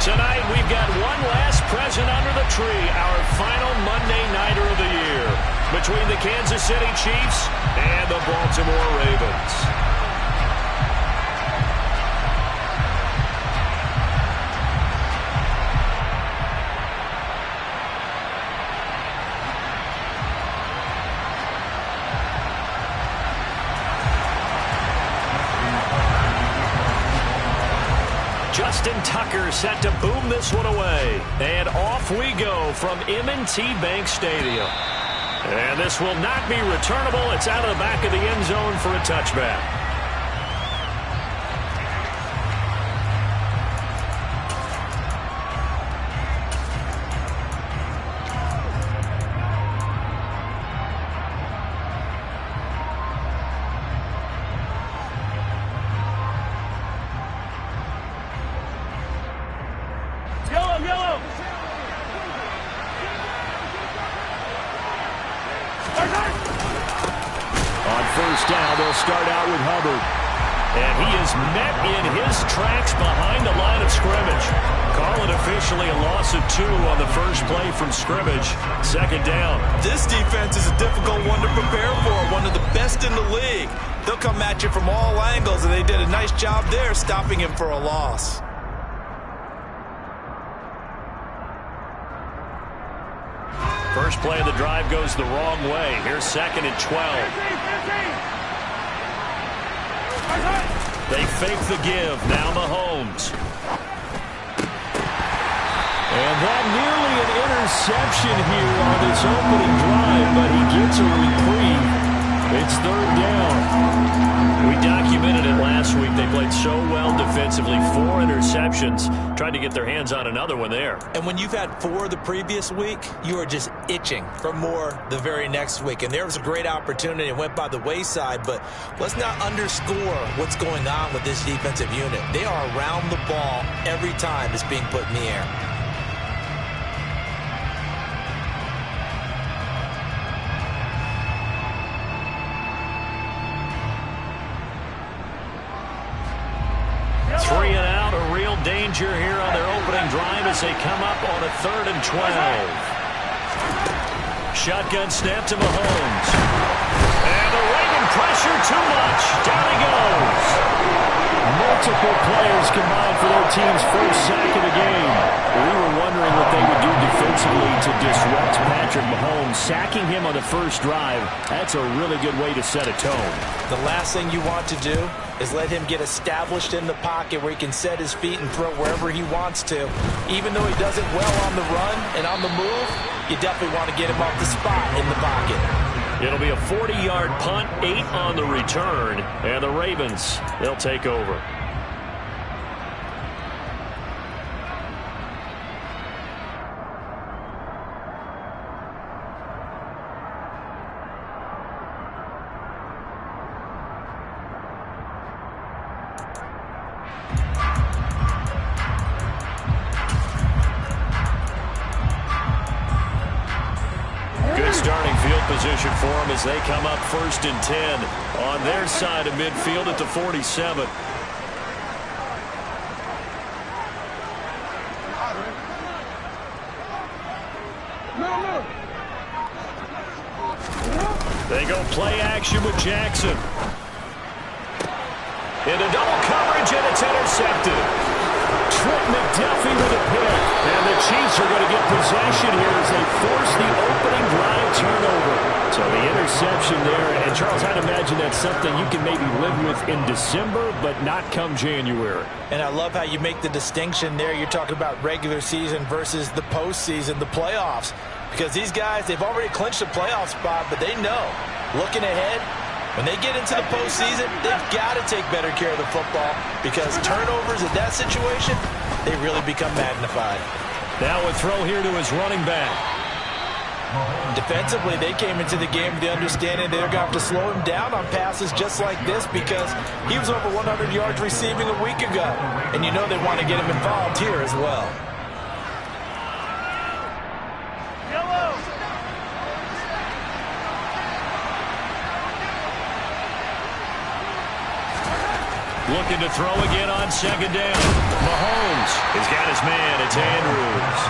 Tonight, we've got one last present under the tree, our final Monday Nighter of the year, between the Kansas City Chiefs and the Baltimore Ravens. Justin Tucker set to boom this one away. And off we go from M&T Bank Stadium. And this will not be returnable. It's out of the back of the end zone for a touchback. Down, they'll start out with Hubbard. And he is met in his tracks behind the line of scrimmage. Call it officially a loss of 2 on the first play from scrimmage. Second down. This defense is a difficult one to prepare for, one of the best in the league. They'll come at you from all angles, and they did a nice job there stopping him for a loss. First play of the drive goes the wrong way. Here's 2nd and 12. They fake the give. Now Mahomes. And that nearly an interception here on this opening drive, but he gets a reprieve. It's 3rd down. We documented it last week. They played so well defensively. 4 interceptions. Tried to get their hands on another one there. And when you've had 4 the previous week, you are just itching for more the very next week. And there was a great opportunity. It went by the wayside, but let's not underscore what's going on with this defensive unit. They are around the ball every time it's being put in the air. Danger here on their opening drive as they come up on a 3rd and 12. Shotgun snap to Mahomes. And the Raven pressure too much. Down he goes. Multiple players combined for their team's first sack of the game. We were wondering what they would do defensively to disrupt Patrick Mahomes. Sacking him on the first drive, that's a really good way to set a tone. The last thing you want to do is let him get established in the pocket where he can set his feet and throw wherever he wants to. Even though he does it well on the run and on the move, you definitely want to get him off the spot in the pocket. It'll be a 40-yard punt, 8 on the return, and the Ravens, they'll take over. Position for them as they come up 1st and 10 on their side of midfield at the 47. They go play action with Jackson. Into double coverage, and it's intercepted. Trent McDuffie with a pick. And the Chiefs are going to get possession here as they force the opening drive turnover. So the interception there. And Charles, I'd imagine that's something you can maybe live with in December, but not come January. And I love how you make the distinction there. You're talking about regular season versus the postseason, the playoffs. Because these guys, they've already clinched a playoff spot, but they know, looking ahead, when they get into the postseason, they've got to take better care of the football because turnovers in that situation, they really become magnified. Now a throw here to his running back. Defensively, they came into the game with the understanding they're going to have to slow him down on passes just like this because he was over 100 yards receiving a week ago. And you know they want to get him involved here as well. Looking to throw again on 2nd down. Mahomes has got his man, it's Andrews.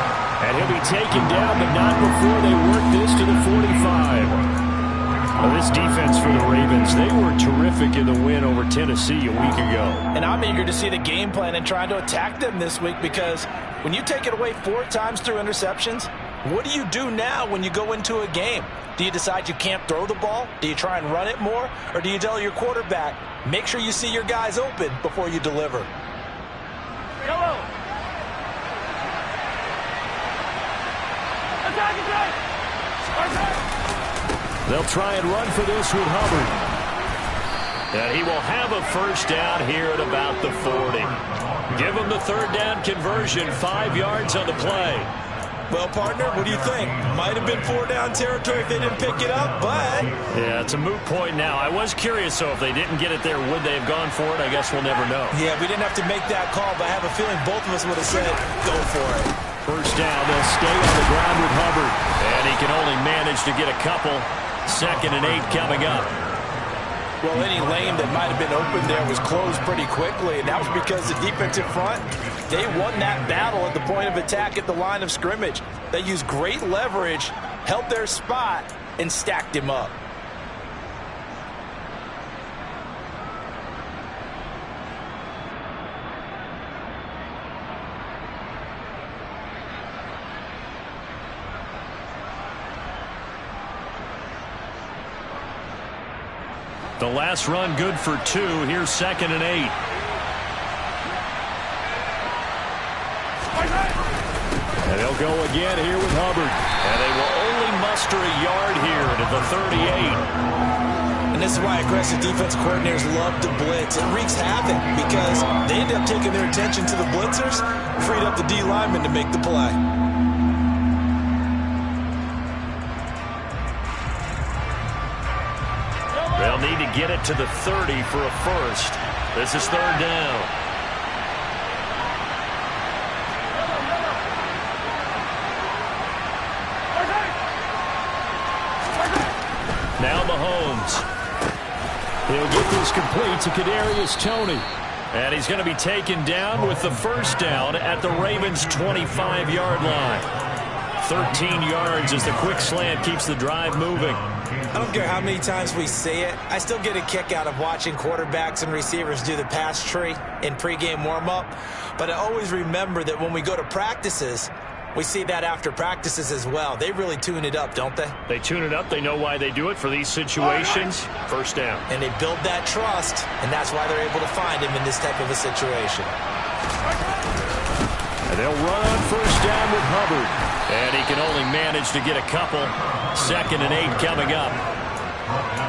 And he'll be taken down, but not before they work this to the 45. Well, this defense for the Ravens, they were terrific in the win over Tennessee a week ago. And I'm eager to see the game plan and trying to attack them this week, because when you take it away 4 times through interceptions, what do you do now when you go into a game? Do you decide you can't throw the ball? Do you try and run it more? Or do you tell your quarterback, make sure you see your guys open before you deliver? Yellow. Attack, attack. They'll try and run for this with Hubbard. And he will have a first down here at about the 40. Give him the third down conversion, 5 yards on the play. Well, partner, what do you think? Might have been 4-down territory if they didn't pick it up, but... Yeah, it's a moot point now. I was curious, so if they didn't get it there, would they have gone for it? I guess we'll never know. Yeah, we didn't have to make that call, but I have a feeling both of us would have said, go for it. First down, they'll stay on the ground with Hubbard. And he can only manage to get a couple. 2nd and 8 coming up. Well, any lane that might have been open there was closed pretty quickly, and that was because the defensive front, they won that battle at the point of attack at the line of scrimmage. They used great leverage, held their spot, and stacked him up. The last run good for 2. Here's 2nd and 8. And they'll go again here with Hubbard. And they will only muster a yard here to the 38. And this is why aggressive defense coordinators love to blitz. It wreaks havoc because they end up taking their attention to the blitzers, freed up the D lineman to make the play. They'll need to get it to the 30 for a first. This is 3rd down. Now Mahomes. He'll get this complete to Kadarius Toney. And he's going to be taken down with the first down at the Ravens' 25-yard line. 13 yards as the quick slant keeps the drive moving. I don't care how many times we say it, I still get a kick out of watching quarterbacks and receivers do the pass tree in pregame warm-up. But I always remember that when we go to practices, we see that after practices as well. They really tune it up, don't they? They tune it up. They know why they do it for these situations. First down. And they build that trust, and that's why they're able to find him in this type of a situation. And they'll run on first down with Hubbard. And he can only manage to get a couple. 2nd and 8 coming up.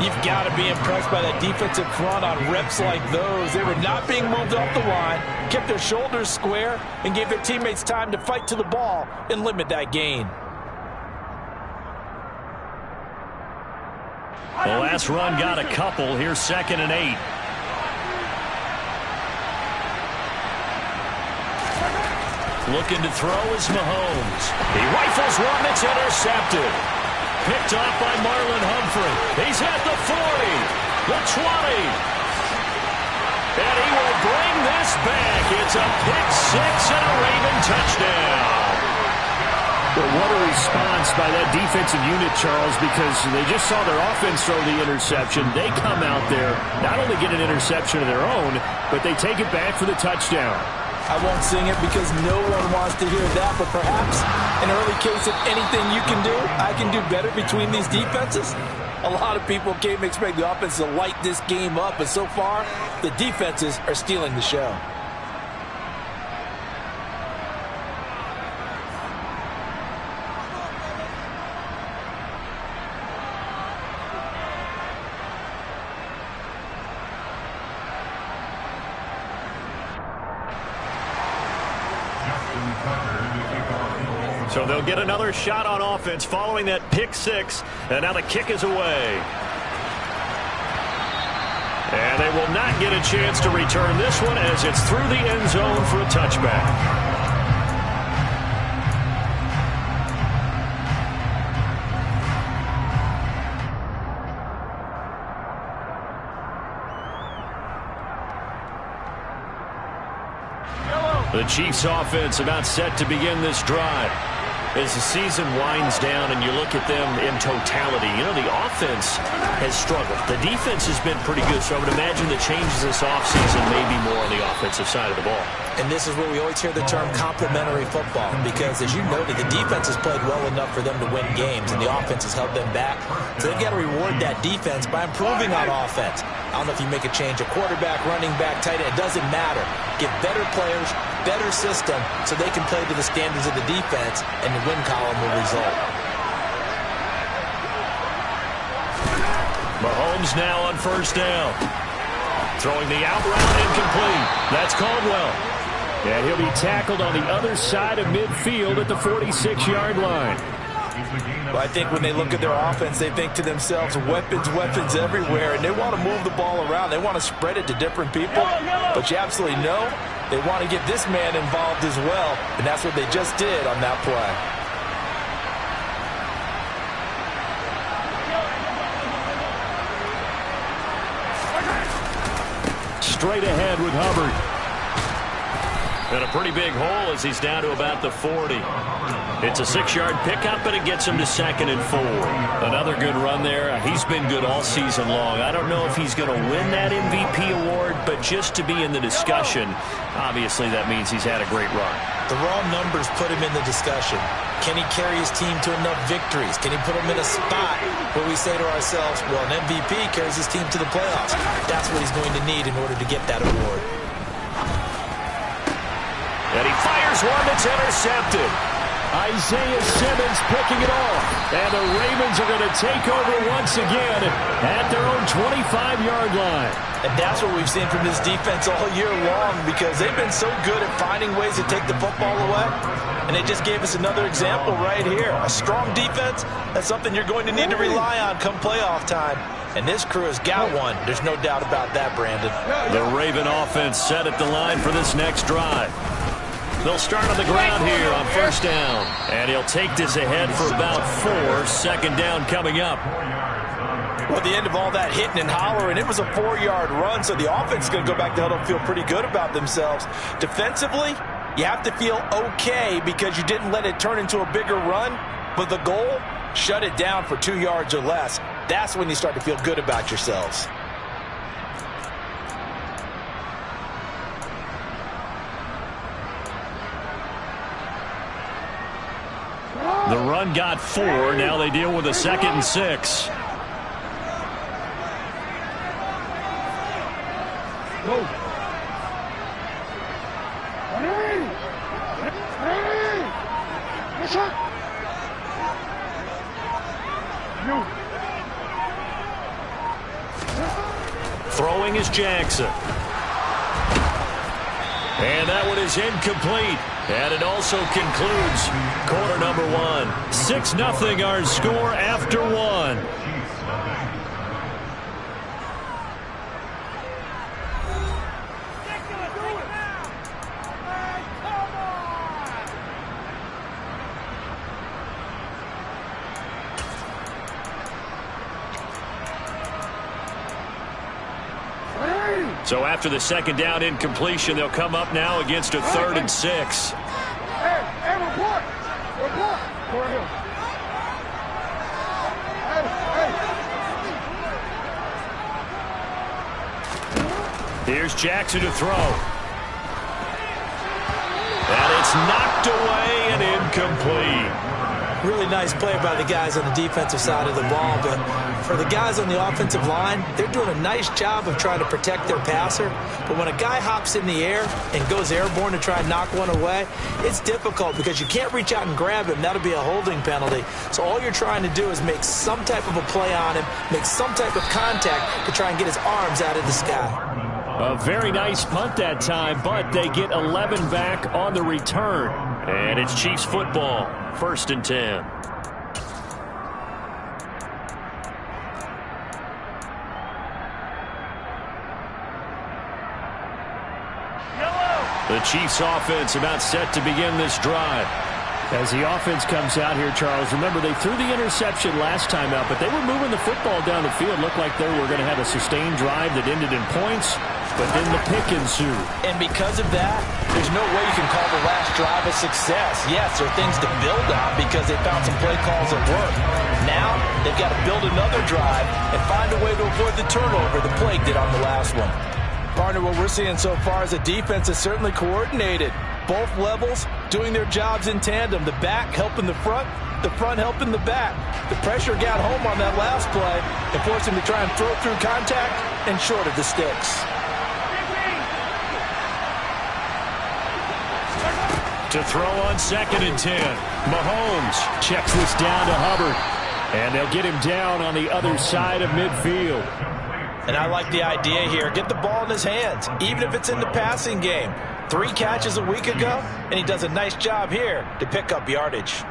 You've got to be impressed by that defensive front on reps like those. They were not being moved off the line, kept their shoulders square, and gave their teammates time to fight to the ball and limit that gain. The last run got a couple. Here's 2nd and 8. Looking to throw is Mahomes. He rifles one that's intercepted. Picked off by Marlon Humphrey. He's at the 40, the 20. And he will bring this back. It's a pick 6 and a Raven touchdown. Well, what a response by that defensive unit, Charles, because they just saw their offense throw the interception. They come out there, not only get an interception of their own, but they take it back for the touchdown. I won't sing it because no one wants to hear that, but perhaps an early case of anything you can do, I can do better between these defenses. A lot of people came to expect the offense to light this game up, but so far, the defenses are stealing the show. So they'll get another shot on offense following that pick 6, and now the kick is away. And they will not get a chance to return this one as it's through the end zone for a touchback. The Chiefs offense about set to begin this drive. As the season winds down and you look at them in totality, you know, the offense has struggled. The defense has been pretty good, so I would imagine the changes this offseason may be more on the offensive side of the ball. And this is where we always hear the term complementary football, because as you noted, the defense has played well enough for them to win games, and the offense has held them back. So they've got to reward that defense by improving on offense. I don't know if you make a change, a quarterback, running back, tight end, it doesn't matter. Get better players, better system, so they can play to the standards of the defense, and the win column will result. Mahomes now on first down. Throwing the out route incomplete. That's Caldwell. And he'll be tackled on the other side of midfield at the 46-yard line. Well, I think when they look at their offense, they think to themselves, weapons, weapons everywhere, and they want to move the ball around. They want to spread it to different people, but you absolutely know they want to get this man involved as well, and that's what they just did on that play. Straight ahead with Hubbard. And a pretty big hole as he's down to about the 40. It's a 6-yard pickup, but it gets him to 2nd and 4. Another good run there. He's been good all season long. I don't know if he's going to win that MVP award, but just to be in the discussion, obviously that means he's had a great run. The raw numbers put him in the discussion. Can he carry his team to enough victories? Can he put him in a spot where we say to ourselves, well, an MVP carries his team to the playoffs. That's what he's going to need in order to get that award. And he fires one that's intercepted. Isaiah Simmons picking it off. And the Ravens are going to take over once again at their own 25-yard line. And that's what we've seen from this defense all year long, because they've been so good at finding ways to take the football away. And they just gave us another example right here. A strong defense, that's something you're going to need to rely on come playoff time. And this crew has got one. There's no doubt about that, Brandon. The Raven offense set at the line for this next drive. They'll start on the ground here on first down. And he'll take this ahead for about 4. Second down coming up. Well, at the end of all that hitting and hollering, it was a 4-yard run, so the offense is going to go back to huddle and feel pretty good about themselves. Defensively, you have to feel okay because you didn't let it turn into a bigger run, but the goal, shut it down for 2 yards or less. That's when you start to feel good about yourselves. The run got 4. Now they deal with a 2nd and 6. Go. Throwing is Jackson. And that one is incomplete. And it also concludes quarter number 1. 6-0 our score after 1. So after the 2nd down incompletion, they'll come up now against a 3rd and 6. Hey, report! Report! Here's Jackson to throw. And it's knocked away and incomplete. Really nice play by the guys on the defensive side of the ball, but for the guys on the offensive line, they're doing a nice job of trying to protect their passer. But when a guy hops in the air and goes airborne to try and knock one away, it's difficult because you can't reach out and grab him. That'll be a holding penalty. So all you're trying to do is make some type of a play on him, make some type of contact to try and get his arms out of the sky. A very nice punt that time, but they get 11 back on the return. And it's Chiefs football, 1st and 10. The Chiefs offense about set to begin this drive. As the offense comes out here, Charles, remember they threw the interception last time out, but they were moving the football down the field. Looked like they were going to have a sustained drive that ended in points. but then the pick ensued. And because of that, there's no way you can call the last drive a success. Yes, there are things to build on because they found some play calls that work. Now, they've got to build another drive and find a way to avoid the turnover the Plague did on the last one. Partner, what we're seeing so far is the defense is certainly coordinated. Both levels doing their jobs in tandem. The back helping the front helping the back. The pressure got home on that last play and forced him to try and throw through contact and short of the sticks. To throw on 2nd and 10. Mahomes checks this down to Hubbard. And they'll get him down on the other side of midfield. And I like the idea here. Get the ball in his hands, even if it's in the passing game. 3 catches a week ago, and he does a nice job here to pick up yardage.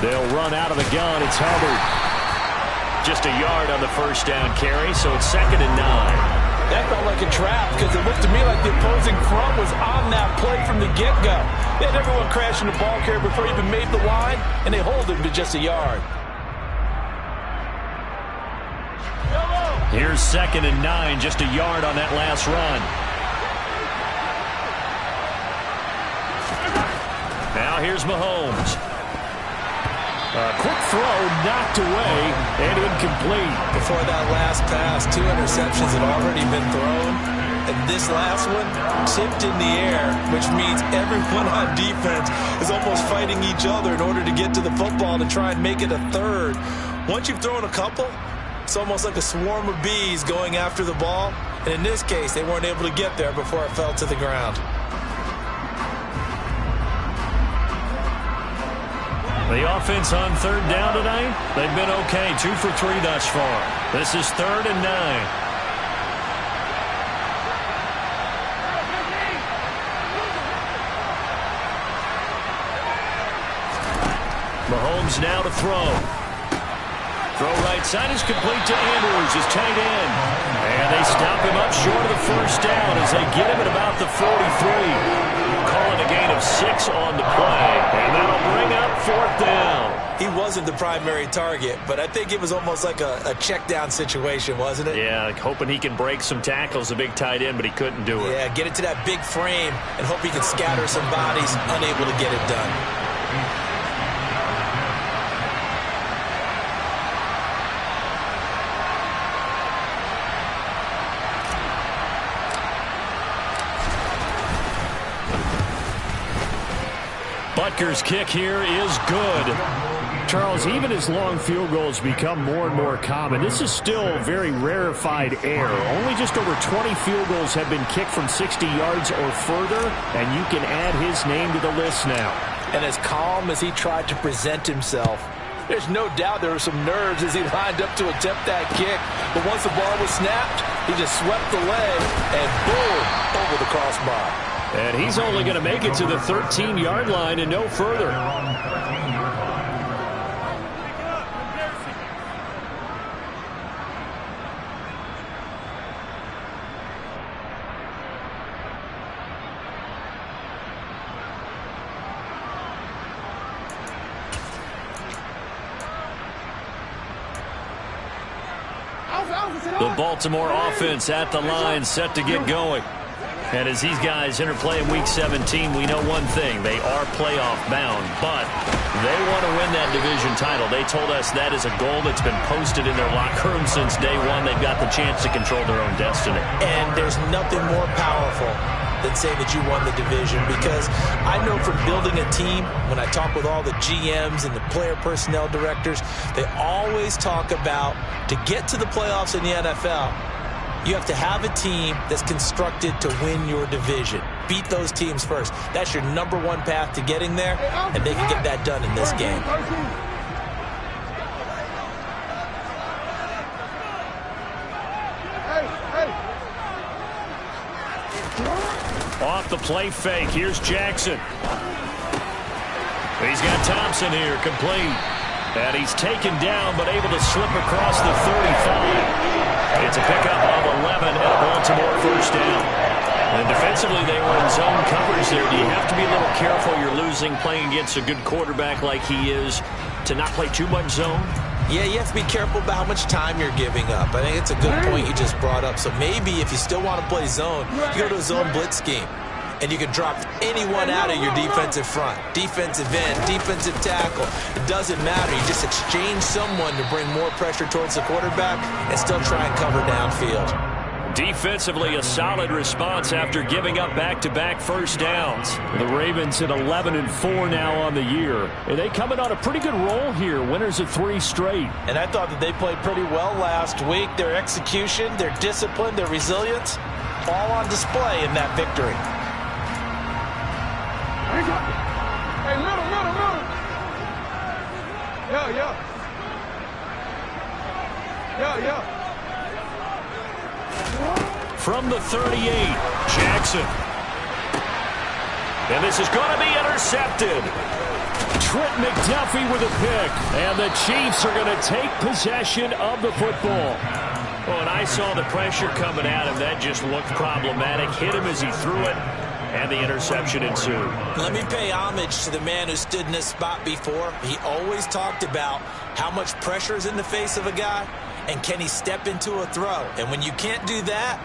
They'll run out of the gun. It's Hubbard. Just a yard on the first down carry, so it's 2nd and 9. That felt like a trap because it looked to me like the opposing front was on that play from the get-go. They had everyone crashing the ball carrier before he even made the line, and they hold him to just a yard. Here's 2nd and 9, just a yard on that last run. Now here's Mahomes. A quick throw knocked away and incomplete. Before that last pass, 2 interceptions had already been thrown. And this last one tipped in the air, which means everyone on defense is almost fighting each other in order to get to the football to try and make it a third. Once you've thrown a couple, it's almost like a swarm of bees going after the ball. And in this case, they weren't able to get there before it fell to the ground. The offense on 3rd down tonight, they've been okay. 2 for 3 thus far. This is 3rd and 9. Mahomes now to throw. Throw right side is complete to Andrews, his tight end. And they stop him up short of the first down as they get him at about the 43. Calling a gain of 6 on the play. And that'll bring up 4th down. He wasn't the primary target, but I think it was almost like a check down situation, wasn't it? Yeah, like hoping he can break some tackles, a big tight end, but he couldn't do it. Yeah, get it to that big frame and hope he can scatter some bodies, unable to get it done. Butker's kick here is good. Charles, even as long field goals become more and more common, this is still very rarefied air. Only just over 20 field goals have been kicked from 60 yards or further, and you can add his name to the list now. And as calm as he tried to present himself, there's no doubt there were some nerves as he lined up to attempt that kick. But once the ball was snapped, he just swept the leg and boom, over the crossbar. And he's only going to make it to the 13-yard line and no further. The Baltimore offense at the line, set to get going. And as these guys interplay in Week 17, we know one thing. They are playoff bound, but they want to win that division title. They told us that is a goal that's been posted in their locker room since day one. They've got the chance to control their own destiny. And there's nothing more powerful than saying that you won the division, because I know from building a team, when I talk with all the GMs and the player personnel directors, they always talk about to get to the playoffs in the NFL, you have to have a team that's constructed to win your division. Beat those teams first. That's your number one path to getting there, and they can get that done in this game. Off the play fake, here's Jackson. He's got Thompson here, complete. And he's taken down, but able to slip across the 35. It's a pickup of 11 and a Baltimore first down. And defensively, they were in zone coverage there. Do you have to be a little careful? You're losing playing against a good quarterback like he is to not play too much zone? Yeah, you have to be careful about how much time you're giving up. I think it's a good point you just brought up. So maybe if you still want to play zone, you go to a zone blitz scheme. And you can drop anyone out of your defensive front. Defensive end, defensive tackle. It doesn't matter. You just exchange someone to bring more pressure towards the quarterback and still try and cover downfield. Defensively, a solid response after giving up back-to-back first downs. The Ravens at 11-4 now on the year. And they coming on a pretty good roll here. Winners of 3 straight. And I thought that they played pretty well last week. Their execution, their discipline, their resilience, all on display in that victory. Hey, middle. Yeah. From the 38, Jackson. And this is going to be intercepted. Trent McDuffie with a pick. And the Chiefs are going to take possession of the football. Well, and I saw the pressure coming at him. That just looked problematic. Hit him as he threw it. And the interception ensued. Let me pay homage to the man who stood in this spot before. He always talked about how much pressure is in the face of a guy and can he step into a throw. And when you can't do that,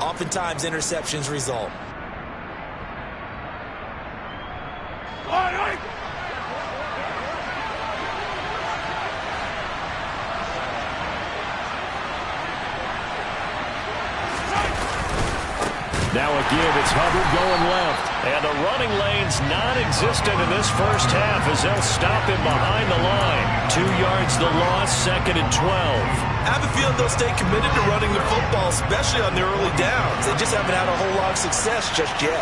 oftentimes interceptions result. Now again, it's Hubbard going left. And the running lane's non-existent in this first half as they'll stop him behind the line. 2 yards the loss, 2nd and 12. I have a feeling they'll stay committed to running the football, especially on their early downs. They just haven't had a whole lot of success just yet.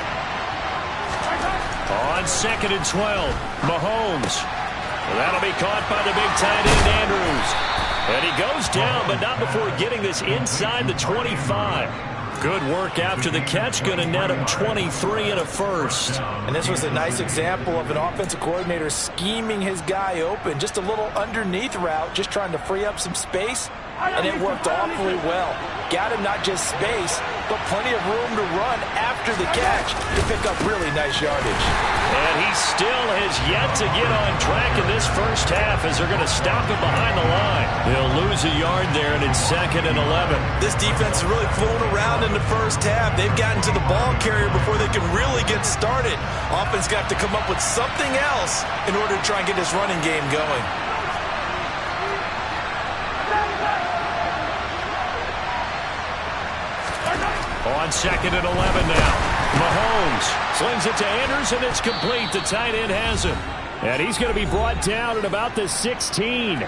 On 2nd and 12, Mahomes. That'll be caught by the big tight end, Andrews. And he goes down, but not before getting this inside the 25. Good work after the catch, going to net him 23 and a first. And this was a nice example of an offensive coordinator scheming his guy open. Just a little underneath route, just trying to free up some space. And it worked awfully well. Got him not just space, but plenty of room to run after the catch to pick up really nice yardage. And he still has yet to get on track in this first half as they're going to stop him behind the line. They'll lose a yard there, and it's 2nd and 11. This defense is really flown around in the first half. They've gotten to the ball carrier before they can really get started. Offense got to come up with something else in order to try and get this running game going. On 2nd and 11 now. Mahomes slings it to Andrews, and it's complete. The tight end has him. And he's going to be brought down at about the 16.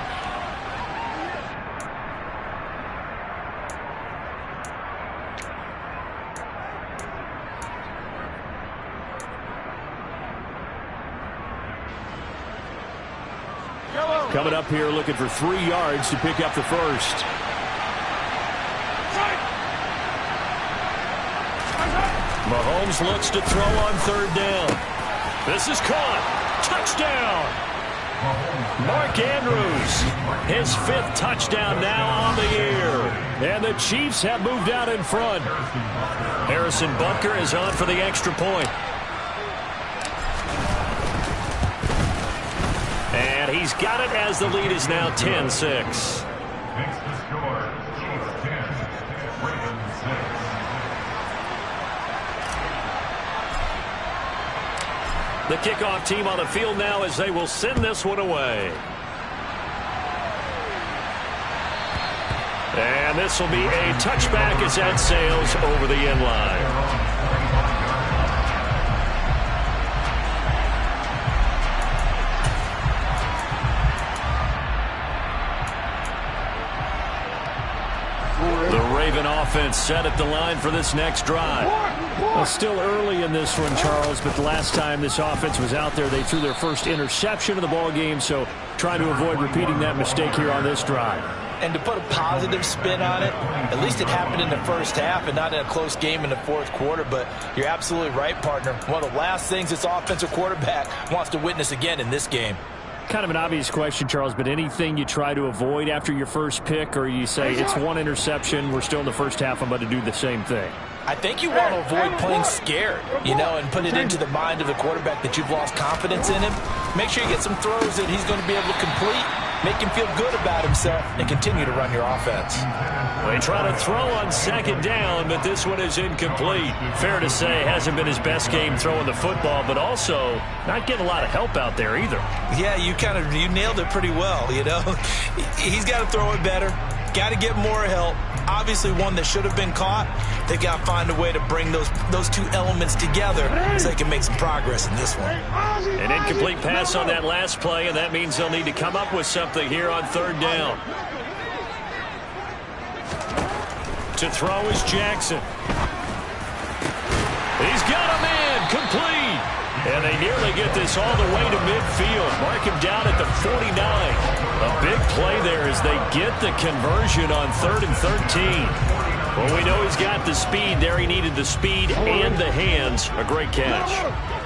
Coming up here looking for 3 yards to pick up the first. Mahomes looks to throw on 3rd down. This is caught. Touchdown. Mark Andrews, his 5th touchdown now on the year. And the Chiefs have moved out in front. Harrison Butker is on for the extra point. And he's got it as the lead is now 10-6. The kickoff team on the field now as they will send this one away. And this will be a touchback as that sails over the end line. Offense set at the line for this next drive. Well, still early in this one, Charles, but the last time this offense was out there, they threw their first interception of the ball game, so trying to avoid repeating that mistake here on this drive. And to put a positive spin on it, at least it happened in the first half and not in a close game in the 4th quarter, but you're absolutely right, partner. One of the last things this offensive quarterback wants to witness again in this game. Kind of an obvious question, Charles, but anything you try to avoid after your first pick, or you say it's one interception, we're still in the first half, I'm about to do the same thing? I think you want to avoid playing scared, and put it into the mind of the quarterback that you've lost confidence in him. Make sure you get some throws that he's going to be able to complete, make him feel good about himself, and continue to run your offense. They try to throw on second down, but this one is incomplete. Fair to say, hasn't been his best game throwing the football, but also not getting a lot of help out there either. Yeah, you nailed it pretty well, He's got to throw it better, got to get more help. Obviously one that should have been caught. They got to find a way to bring those two elements together so they can make some progress in this one. An incomplete pass on that last play, and that means they'll need to come up with something here on third down. To throw is Jackson. He's got a man, complete. And they nearly get this all the way to midfield. Mark him down at the 49. A big play there as they get the conversion on 3rd and 13. Well, we know he's got the speed there. He needed the speed and the hands. A great catch.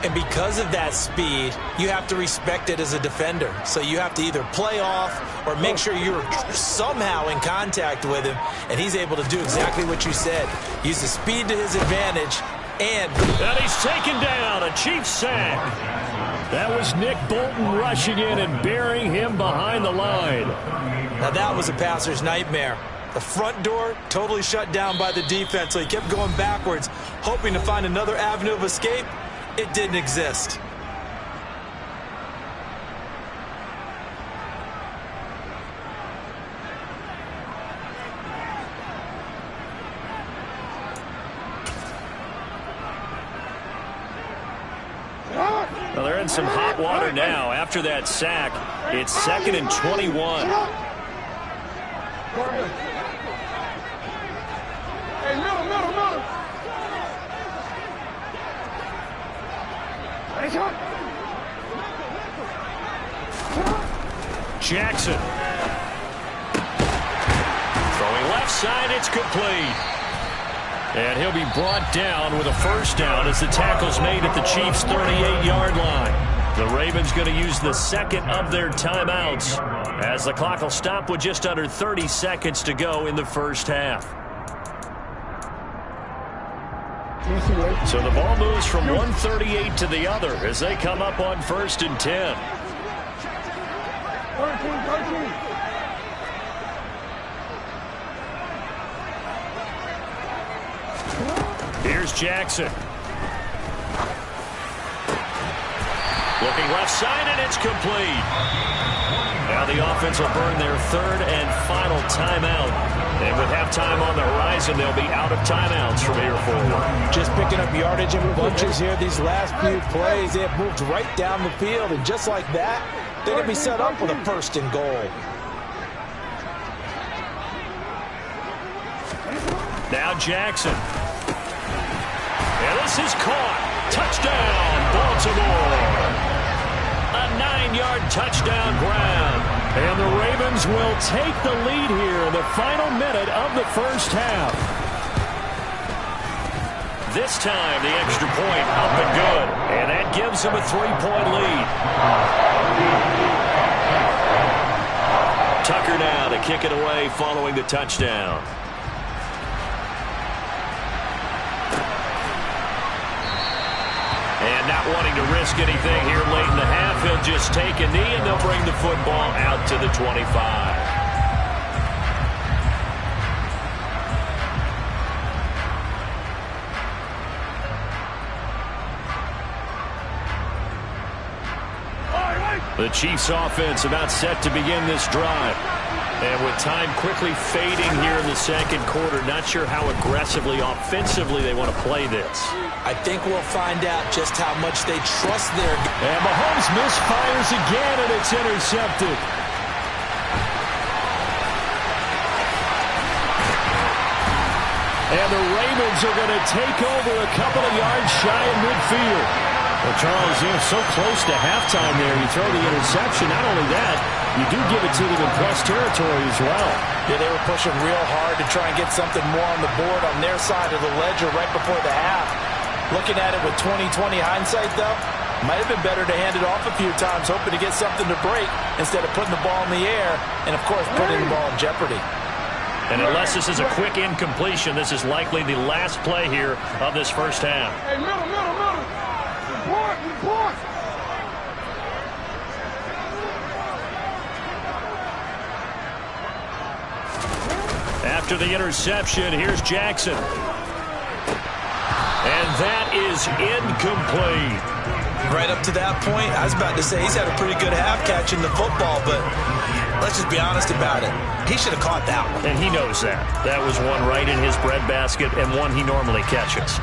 And because of that speed, you have to respect it as a defender. So you have to either play off or make sure you're somehow in contact with him. And he's able to do exactly what you said. Use the speed to his advantage. And he's taken down. A Chiefs sack. That was Nick Bolton rushing in and burying him behind the line. Now that was a passer's nightmare. The front door totally shut down by the defense, so he kept going backwards, hoping to find another avenue of escape. It didn't exist. Well, they're in some hot water now. After that sack, it's 2nd and 21. Hey, middle. Jackson. Throwing left side, it's complete. And he'll be brought down with a first down as the tackle's made at the Chiefs' 38-yard line. The Ravens going to use the second of their timeouts as the clock will stop with just under 30 seconds to go in the first half. So the ball moves from 138 to the other as they come up on 1st and 10. 13. Here's Jackson. Looking left side, and it's complete. Now the offense will burn their 3rd and final timeout. And with halftime on the horizon, they'll be out of timeouts from here forward. Just picking up yardage in bunches here. These last few plays, they have moved right down the field. And just like that, they're going to be set up with a 1st and goal. Now Jackson. And this is caught. Touchdown, Baltimore. A 9-yard touchdown grab. And the Ravens will take the lead here in the final minute of the first half. This time, the extra point up and good. And that gives them a 3-point lead. Tucker now to kick it away following the touchdown. And not wanting to risk anything here late in the half, he'll just take a knee and they'll bring the football out to the 25. The Chiefs offense about set to begin this drive. And with time quickly fading here in the second quarter, not sure how aggressively, offensively they want to play this. I think we'll find out just how much they trust their... And Mahomes misfires again, and it's intercepted. And the Ravens are going to take over a couple of yards shy of midfield. Well, Charles, you're so close to halftime there. You throw the interception. Not only that, you do give it to them in press territory as well. Yeah, they were pushing real hard to try and get something more on the board on their side of the ledger right before the half. Looking at it with 20/20 hindsight, though, might have been better to hand it off a few times, hoping to get something to break instead of putting the ball in the air and, of course, putting the ball in jeopardy. And unless this is a quick incompletion, this is likely the last play here of this first half. Hey, middle. Report. After the interception, here's Jackson. And that is incomplete. Right up to that point, I was about to say he's had a pretty good half catching the football, but let's just be honest about it. He should have caught that one. And he knows that. That was one right in his breadbasket and one he normally catches.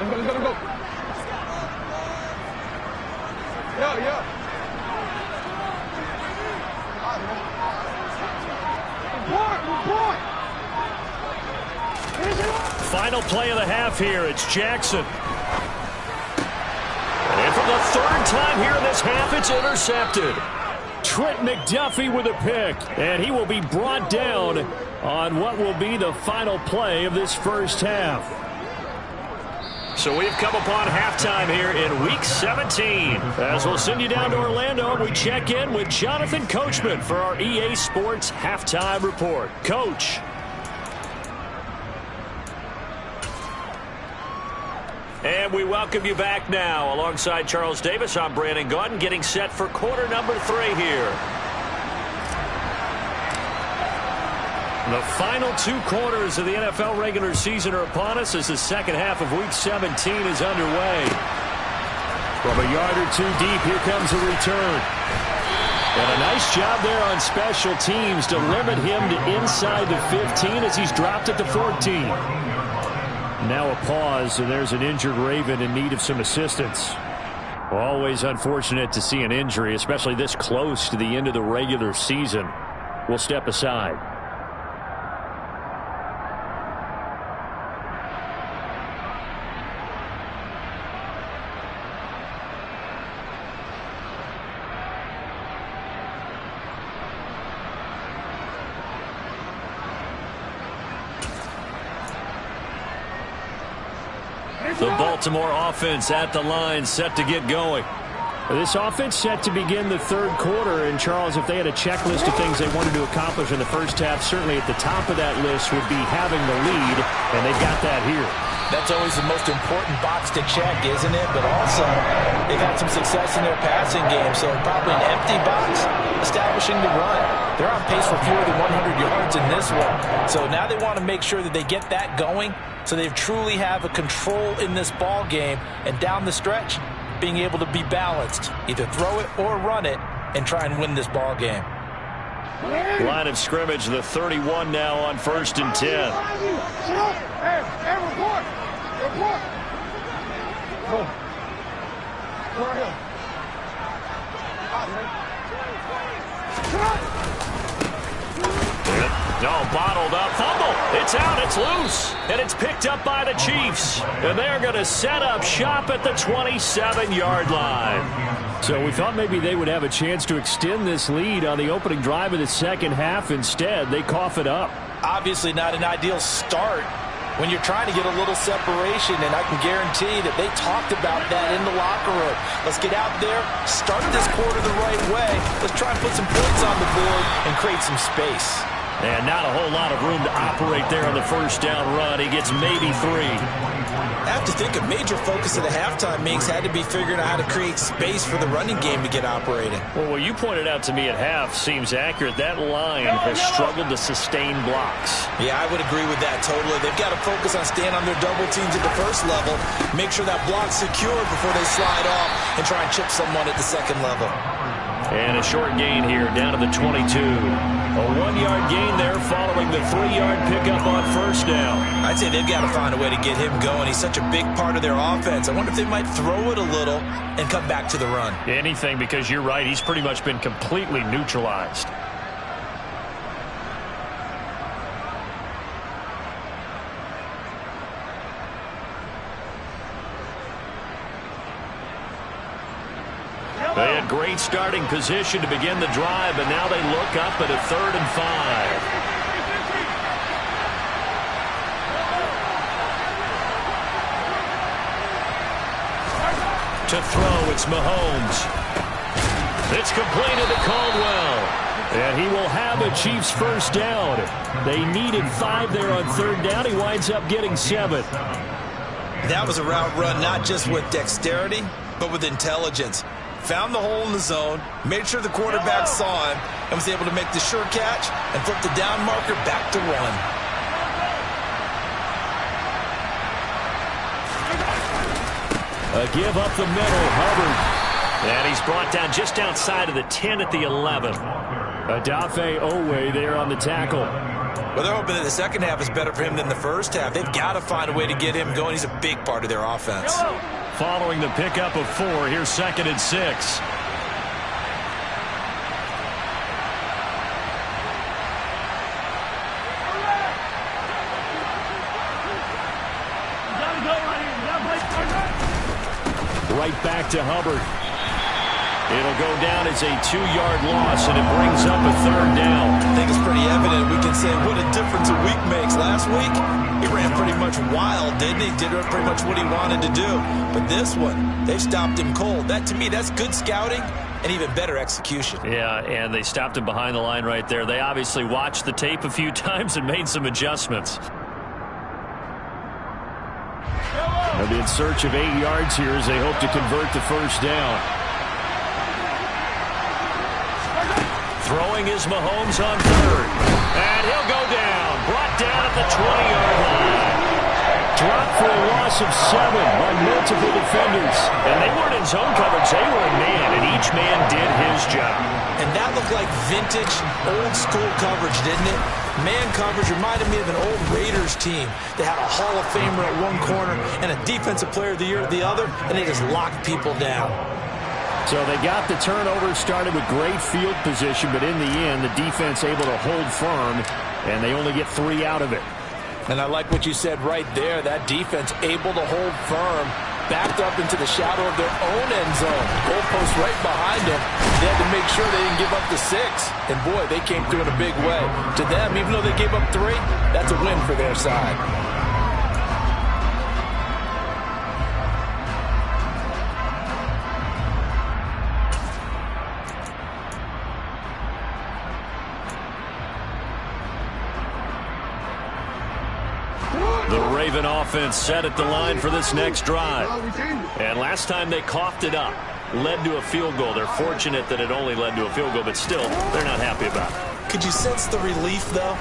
Let him go. Yeah. Report. Final play of the half here. It's Jackson. And for the third time here in this half, it's intercepted. Trent McDuffie with a pick. And he will be brought down on what will be the final play of this first half. So we've come upon halftime here in Week 17. As we'll send you down to Orlando, we check in with Jonathan Coachman for our EA Sports Halftime Report. Coach. And we welcome you back now. Alongside Charles Davis, I'm Brandon Gaudin, getting set for quarter number 3 here. The final 2 quarters of the NFL regular season are upon us as the second half of Week 17 is underway. From a yard or 2 deep, here comes a return. And a nice job there on special teams to limit him to inside the 15 as he's dropped at the 14. Now a pause, and there's an injured Raven in need of some assistance. Always unfortunate to see an injury, especially this close to the end of the regular season. We'll step aside. The Baltimore offense at the line, set to get going. This offense set to begin the third quarter. And, Charles, if they had a checklist of things they wanted to accomplish in the first half, certainly at the top of that list would be having the lead, and they've got that here. That's always the most important box to check, isn't it? But also, they've had some success in their passing game, so probably an empty box establishing the run. They're on pace for fewer than 100 yards in this one. So now they want to make sure that they get that going so they truly have a control in this ball game, and down the stretch, being able to be balanced, either throw it or run it, and try and win this ball game. Line of scrimmage, the 31 now on 1st and 10. Hey, report. Go. Right here. No, bottled up. Fumble. It's out. It's loose. And it's picked up by the Chiefs. And they're going to set up shop at the 27-yard line. So we thought maybe they would have a chance to extend this lead on the opening drive of the second half. Instead, they cough it up. Obviously not an ideal start when you're trying to get a little separation, and I can guarantee that they talked about that in the locker room. Let's get out there, start this quarter the right way. Let's try and put some points on the board and create some space. And not a whole lot of room to operate there on the first down run. He gets maybe 3. I have to think a major focus of the halftime meetings had to be figuring out how to create space for the running game to get operating. Well, what you pointed out to me at half seems accurate. That line has struggled to sustain blocks. Yeah, I would agree with that totally. They've got to focus on staying on their double teams at the first level, make sure that block's secure before they slide off and try and chip someone at the second level. And a short gain here down to the 22. A 1-yard gain there following the 3-yard pickup on first down. I'd say they've got to find a way to get him going. He's such a big part of their offense. I wonder if they might throw it a little and come back to the run. Anything, because you're right. He's pretty much been completely neutralized. They had great starting position to begin the drive, but now they look up at a 3rd and 5. To throw, it's Mahomes. It's completed to Caldwell. And he will have a Chiefs first down. They needed 5 there on 3rd down. He winds up getting 7. That was a route run not just with dexterity, but with intelligence. Found the hole in the zone, made sure the quarterback saw him, and was able to make the sure catch and flip the down marker back to 1. A give up the middle, Hubbard. And he's brought down just outside of the 10 at the 11. Adafe Owe there on the tackle. Well, they're hoping that the second half is better for him than the first half. They've got to find a way to get him going. He's a big part of their offense. Following the pickup of 4, here's 2nd and 6. Right back to Hubbard. It'll go down as a 2-yard loss, and it brings up a 3rd down. I think it's pretty evident. We can say what a difference a week makes. Last week, he ran pretty much wild, didn't he? Did pretty much what he wanted to do. But this one, they stopped him cold. That, to me, that's good scouting and even better execution. Yeah, and they stopped him behind the line right there. They obviously watched the tape a few times and made some adjustments. They'll be in search of 8 yards here as they hope to convert the first down. Throwing is Mahomes on 3rd. And he'll go down. Brought down at the 20-yard line. Dropped for a loss of 7 by multiple defenders. And they weren't in zone coverage. They were in man, and each man did his job. And that looked like vintage, old-school coverage, didn't it? Man coverage reminded me of an old Raiders team. They had a Hall of Famer at one corner and a Defensive Player of the Year at the other, and they just locked people down. So they got the turnover started with great field position, but in the end, the defense able to hold firm, and they only get 3 out of it. And I like what you said right there. That defense able to hold firm, backed up into the shadow of their own end zone. Goalpost right behind them. They had to make sure they didn't give up the 6. And, boy, they came through in a big way. To them, even though they gave up 3, that's a win for their side. The Raven offense set at the line for this next drive. And last time they coughed it up, led to a field goal. They're fortunate that it only led to a field goal, but still, they're not happy about it. Could you sense the relief, though,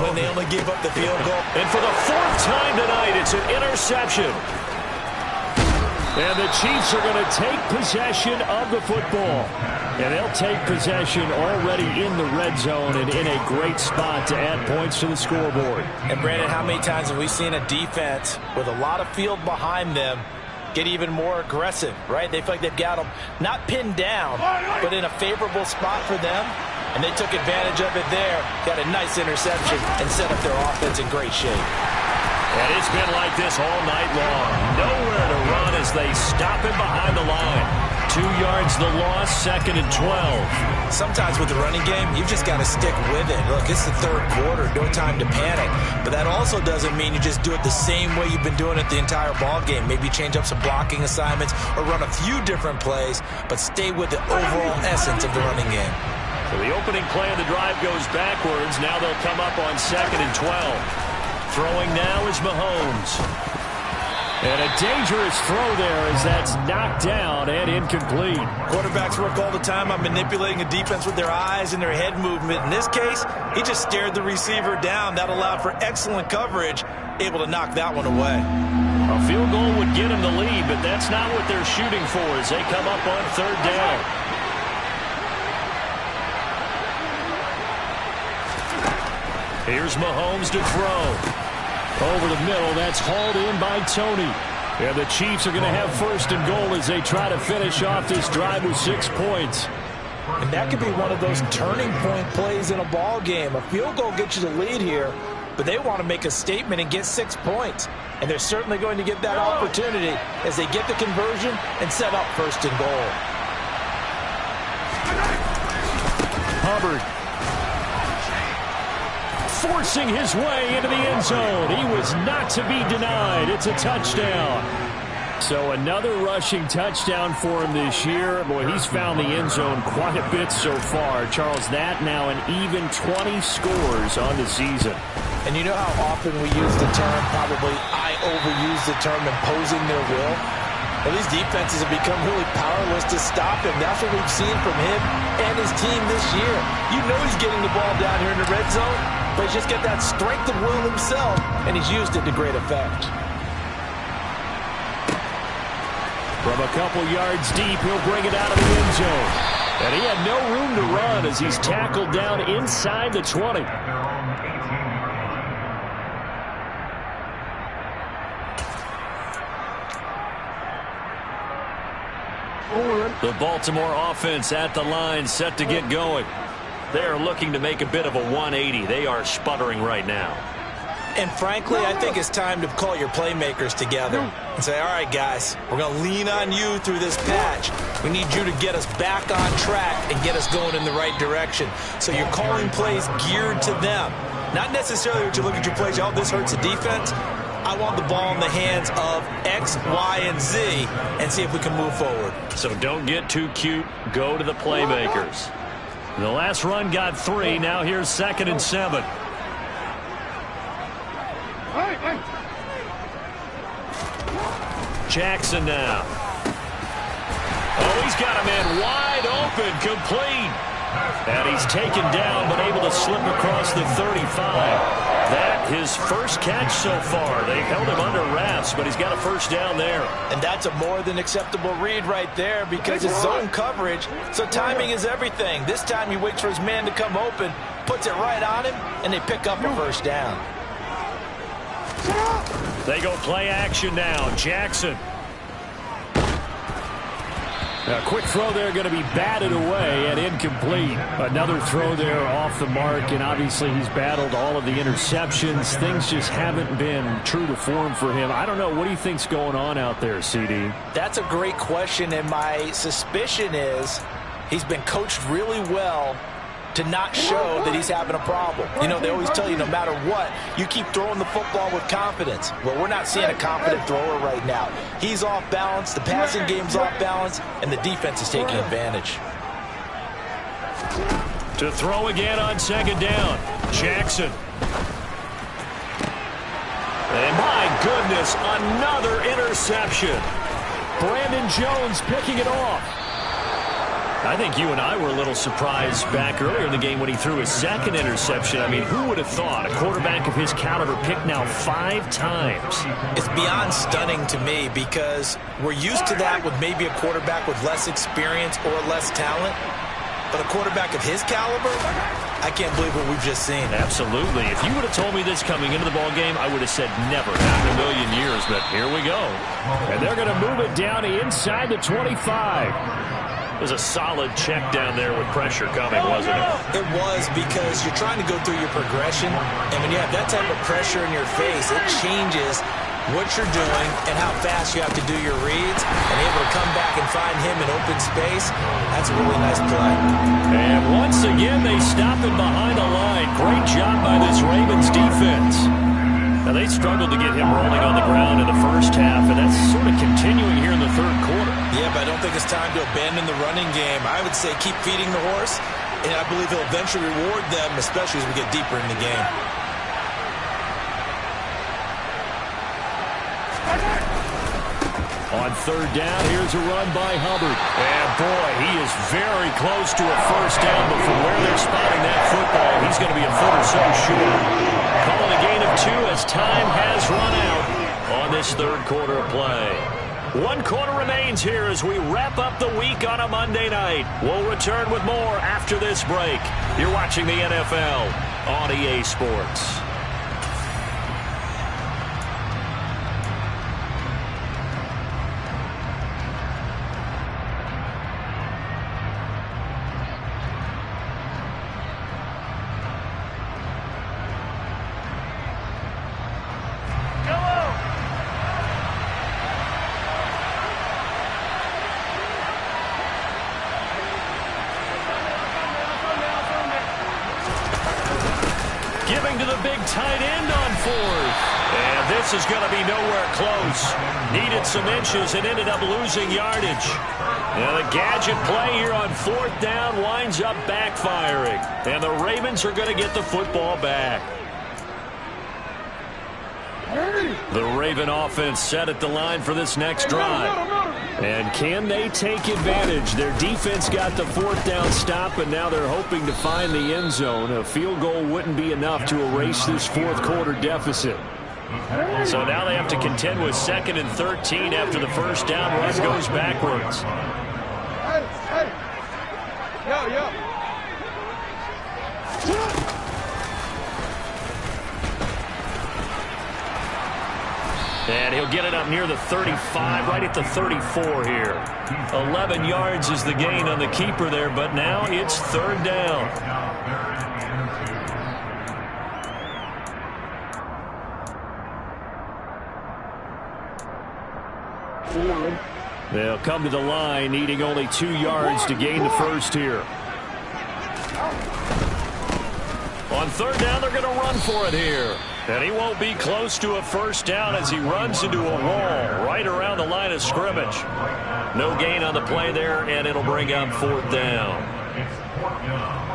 when they only gave up the field goal? And for the 4th time tonight, it's an interception. And the Chiefs are going to take possession of the football. And they'll take possession already in the red zone and in a great spot to add points to the scoreboard. And, Brandon, how many times have we seen a defense with a lot of field behind them get even more aggressive, right? They feel like they've got them not pinned down, but in a favorable spot for them. And they took advantage of it there, got a nice interception, and set up their offense in great shape. And it's been like this all night long. Nowhere to run as they stop him behind the line. 2 yards the loss, 2nd and 12. Sometimes with the running game, you've just got to stick with it. Look, it's the 3rd quarter, no time to panic. But that also doesn't mean you just do it the same way you've been doing it the entire ball game. Maybe change up some blocking assignments or run a few different plays, but stay with the overall essence of the running game. So the opening play of the drive goes backwards. Now they'll come up on 2nd and 12. Throwing now is Mahomes. And a dangerous throw there as that's knocked down and incomplete. Quarterbacks work all the time on manipulating a defense with their eyes and their head movement. In this case, he just stared the receiver down. That allowed for excellent coverage, able to knock that one away. A field goal would get him the lead, but that's not what they're shooting for as they come up on 3rd down. Here's Mahomes to throw. Over the middle, that's hauled in by Tony. And the Chiefs are going to have 1st and goal as they try to finish off this drive with 6 points. And that could be one of those turning point plays in a ball game. A field goal gets you the lead here, but they want to make a statement and get 6 points. And they're certainly going to get that opportunity as they get the conversion and set up 1st and goal. Hubbard forcing his way into the end zone. He was not to be denied. It's a touchdown. So another rushing touchdown for him this year. Boy, he's found the end zone quite a bit so far. Charles, that now an even 20 scores on the season. And you know how often we use the term, probably I overuse the term imposing their will? Well, these defenses have become really powerless to stop him. That's what we've seen from him and his team this year. You know he's getting the ball down here in the red zone, but he's just got that strength of will himself, and he's used it to great effect. From a couple yards deep, he'll bring it out of the end zone. And he had no room to run as he's tackled down inside the 20. The Baltimore offense at the line, set to get going. They are looking to make a bit of a 180. They are sputtering right now. And frankly, I think it's time to call your playmakers together and say, all right, guys, we're going to lean on you through this patch. We need you to get us back on track and get us going in the right direction. So you're calling plays geared to them. Not necessarily what you look at your plays, oh, this hurts the defense. I want the ball in the hands of X, Y, and Z and see if we can move forward. So don't get too cute. Go to the playmakers. The last run got 3. Now here's 2nd and 7. Jackson now. Oh, he's got a man wide open, complete. And he's taken down, but able to slip across the 35. That his first catch so far. They've held him under wraps, but he's got a first down there. And that's a more than acceptable read right there because it's zone coverage, so timing is everything. This time he waits for his man to come open, puts it right on him, and they pick up a first down. They go play action now. Jackson. A quick throw there going to be batted away and incomplete. Another throw there off the mark, and obviously he's battled all of the interceptions. Things just haven't been true to form for him. I don't know. What do you think's going on out there, CD? That's a great question, and my suspicion is he's been coached really well to not show that he's having a problem. You know, they always tell you no matter what, you keep throwing the football with confidence. Well, we're not seeing a confident thrower right now. He's off balance, the passing game's off balance, and the defense is taking advantage. To throw again on 2nd down. Jackson. And my goodness, another interception. Brandon Jones picking it off. I think you and I were a little surprised back earlier in the game when he threw his 2nd interception. I mean, who would have thought a quarterback of his caliber picked now 5 times? It's beyond stunning to me because we're used to that with maybe a quarterback with less experience or less talent. But a quarterback of his caliber, I can't believe what we've just seen. Absolutely. If you would have told me this coming into the ballgame, I would have said never, not in a million years. But here we go. And they're going to move it down inside the 25. It was a solid check down there with pressure coming, wasn't it? It was, because you're trying to go through your progression, and when you have that type of pressure in your face, it changes what you're doing and how fast you have to do your reads, and able to come back and find him in open space. That's a really nice play. And once again, they stop him behind the line. Great job by this Ravens defense. Now, they struggled to get him rolling on the ground in the first half, and that's sort of continuing here in the 3rd quarter. Yeah, but I don't think it's time to abandon the running game. I would say keep feeding the horse, and I believe he'll eventually reward them, especially as we get deeper in the game. On 3rd down, here's a run by Hubbard. And boy, he is very close to a first down, but from where they're spotting that football, he's going to be a foot or so short. Calling a gain of 2 as time has run out on this 3rd quarter of play. 1 quarter remains here as we wrap up the week on a Monday night. We'll return with more after this break. You're watching the NFL on EA Sports. this is going to be nowhere close. Needed some inches and ended up losing yardage. Now the gadget play here on 4th down winds up backfiring. And the Ravens are going to get the football back. The Raven offense set at the line for this next drive. And can they take advantage? Their defense got the 4th down stop, and now they're hoping to find the end zone. A field goal wouldn't be enough to erase this 4th quarter deficit. So now they have to contend with 2nd and 13 after the first down run goes backwards. And he'll get it up near the 35, right at the 34 here. 11 yards is the gain on the keeper there, but now it's 3rd down. They'll come to the line, needing only 2 yards to gain the first here. On 3rd down, they're going to run for it here. And he won't be close to a first down as he runs into a wall right around the line of scrimmage. No gain on the play there, and it'll bring up 4th down.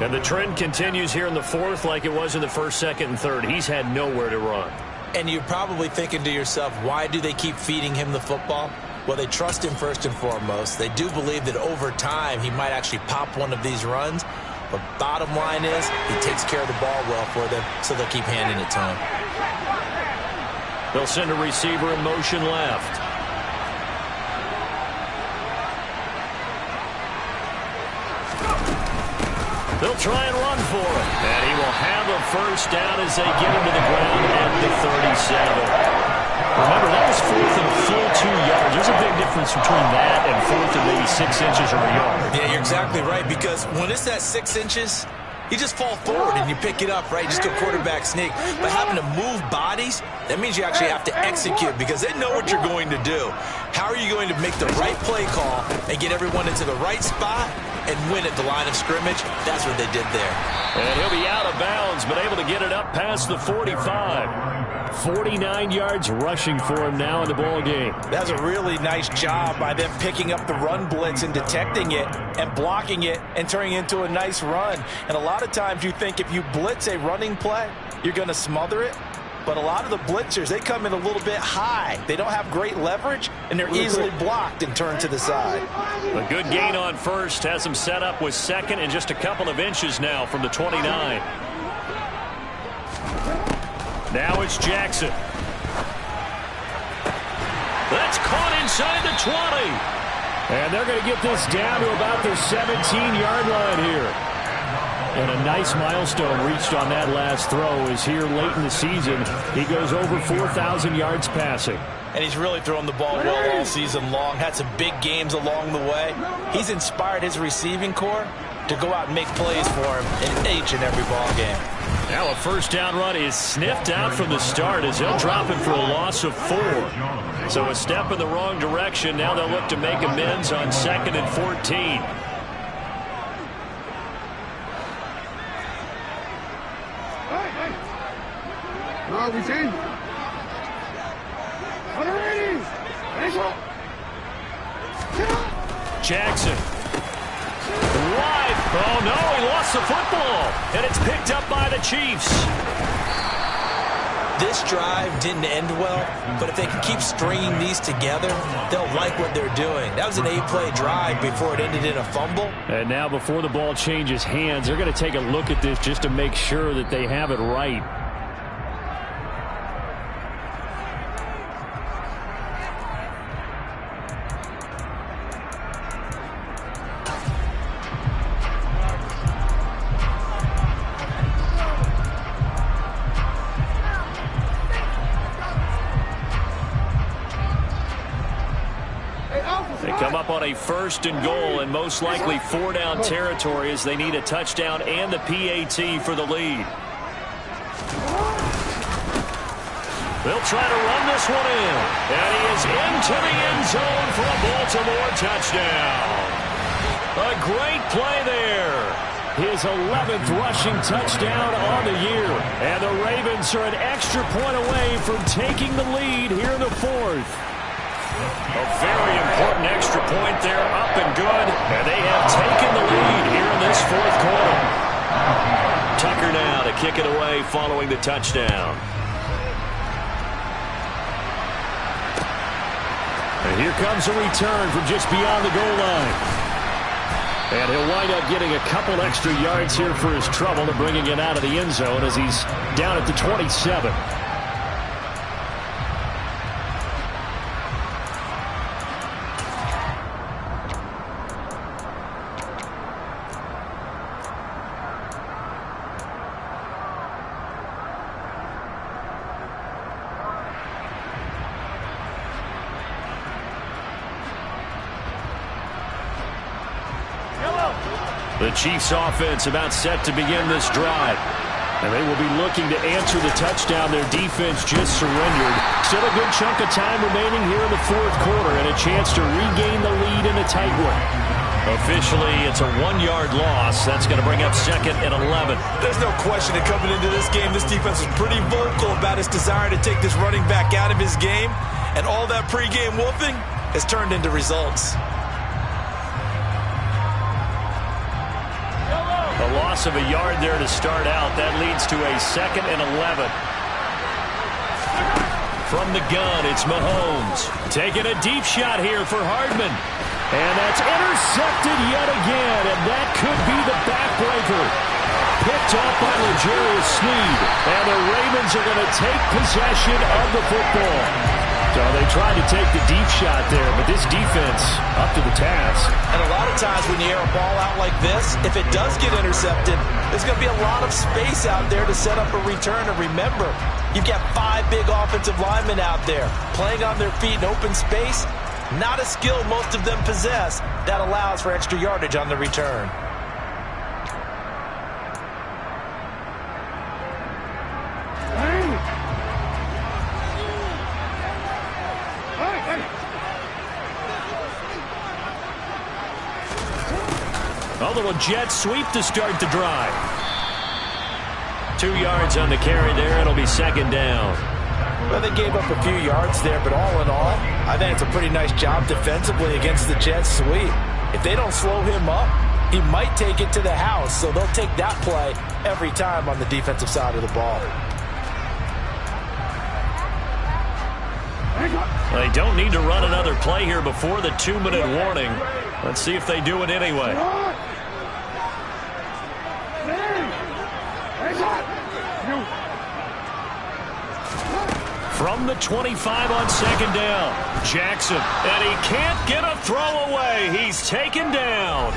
And the trend continues here in the 4th like it was in the 1st, 2nd, and 3rd. He's had nowhere to run. And you're probably thinking to yourself, why do they keep feeding him the football? Well, they trust him first and foremost. They do believe that over time he might actually pop one of these runs. But bottom line is, he takes care of the ball well for them, so they'll keep handing it to him. They'll send a receiver in motion left. They'll try and run for it. And he will have a first down as they get him to the ground at the 37. Remember, that was 4th and full 2 yards. There's a big difference between that and 4th and maybe 6 inches or a yard. Yeah, you're exactly right, because when it's at 6 inches, you just fall forward and you pick it up, right? Just go quarterback sneak. But having to move bodies, that means you actually have to execute because they know what you're going to do. How are you going to make the right play call and get everyone into the right spot and win at the line of scrimmage? That's what they did there. And he'll be out of bounds, but able to get it up past the 45. 49 yards rushing for him now in the ball game. That's a really nice job by them picking up the run blitz and detecting it and blocking it and turning it into a nice run. And a lot of times you think if you blitz a running play, you're going to smother it. But a lot of the blitzers, they come in a little bit high. They don't have great leverage, and they're easily blocked and turned to the side. A good gain on first has them set up with 2nd and just a couple of inches now from the 29. Now it's Jackson. That's caught inside the 20. And they're going to get this down to about the 17-yard line here. And a nice milestone reached on that last throw is here late in the season. He goes over 4,000 yards passing. And he's really thrown the ball well all season long. Had some big games along the way. He's inspired his receiving corps to go out and make plays for him in each and every ball game. Now a first down run is sniffed out from the start as they'll drop him for a loss of 4. So a step in the wrong direction. Now they'll look to make amends on 2nd and 14. We see. Jackson. Wide. Oh, no, he lost the football. And it's picked up by the Chiefs. This drive didn't end well, but if they can keep stringing these together, they'll like what they're doing. That was an 8-play drive before it ended in a fumble. And now before the ball changes hands, they're going to take a look at this just to make sure that they have it right. On a 1st and goal and most likely 4-down territory as they need a touchdown and the PAT for the lead. They'll try to run this one in. And he is into the end zone for a Baltimore touchdown. A great play there. his 11th rushing touchdown on the year. And the Ravens are an extra point away from taking the lead here in the fourth. A very important extra point there, up and good. And they have taken the lead here in this fourth quarter. Tucker now to kick it away following the touchdown. And here comes a return from just beyond the goal line. And he'll wind up getting a couple extra yards here for his trouble and bringing it out of the end zone as he's down at the 27. The Chiefs offense about set to begin this drive. And they will be looking to answer the touchdown their defense just surrendered. Still a good chunk of time remaining here in the fourth quarter and a chance to regain the lead in a tight one. Officially, it's a 1-yard loss. That's going to bring up second and 11. There's no question that coming into this game, this defense was pretty vocal about its desire to take this running back out of his game. And all that pregame whooping has turned into results. A loss of a yard there to start out. That leads to a second and 11. From the gun, it's Mahomes. Taking a deep shot here for Hardman. And that's intercepted yet again. And that could be the backbreaker. Picked up by L'Jarius Sneed. And the Ravens are going to take possession of the football. So they tried to take the deep shot there, but this defense up to the task. And a lot of times when you air a ball out like this, if it does get intercepted, there's going to be a lot of space out there to set up a return. And remember, you've got 5 big offensive linemen out there playing on their feet in open space. Not a skill most of them possess that allows for extra yardage on the return. A little jet sweep to start the drive. 2 yards on the carry there. It'll be second down. Well, they gave up a few yards there, but all in all, I think it's a pretty nice job defensively against the jet sweep. If they don't slow him up, he might take it to the house, so they'll take that play every time on the defensive side of the ball. They don't need to run another play here before the 2-minute warning. Let's see if they do it anyway. From the 25 on second down, Jackson, and he can't get a throw away. He's taken down.